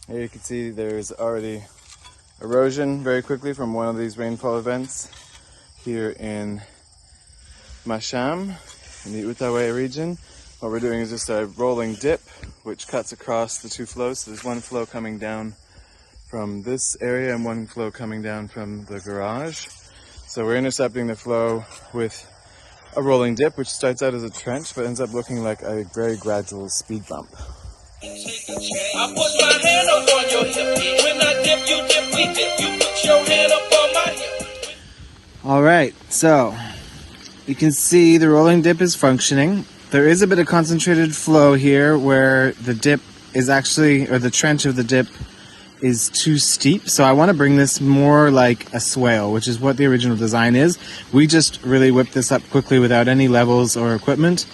Here you can see there's already erosion very quickly from one of these rainfall events here in Masham in the Outaouais region. What we're doing is just a rolling dip which cuts across the two flows. So there's one flow coming down from this area and one flow coming down from the garage. So we're intercepting the flow with a rolling dip which starts out as a trench but ends up looking like a very gradual speed bump. I put my hand up on your hip. When I dip, you dip, we dip. You put your hand up on my hip. All right, so you can see the rolling dip is functioning. There is a bit of concentrated flow here where the dip is actually, or the trench of the dip is too steep. So I want to bring this more like a swale, which is what the original design is. We just really whipped this up quickly without any levels or equipment.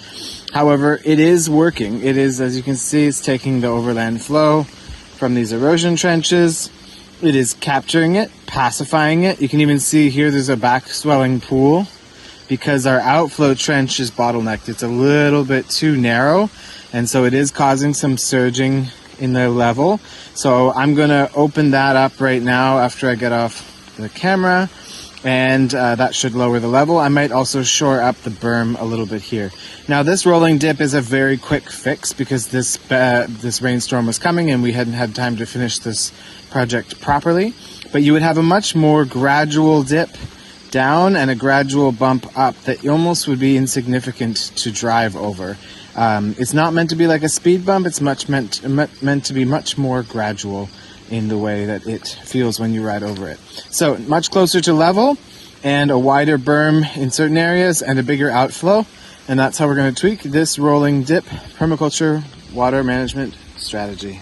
However, it is working. It is, as you can see, it's taking the overland flow from these erosion trenches. It is capturing it, pacifying it. You can even see here there's a back swelling pool because our outflow trench is bottlenecked. It's a little bit too narrow, and so it is causing some surging in the level. So I'm going to open that up right now after I get off the camera, and that should lower the level. I might also shore up the berm a little bit here. Now this rolling dip is a very quick fix because this rainstorm was coming and we hadn't had time to finish this project properly. But you would have a much more gradual dip down and a gradual bump up that almost would be insignificant to drive over. It's not meant to be like a speed bump. It's meant to be much more gradual in the way that it feels when you ride over it. So much closer to level and a wider berm in certain areas and a bigger outflow. And that's how we're going to tweak this rolling dip permaculture water management strategy.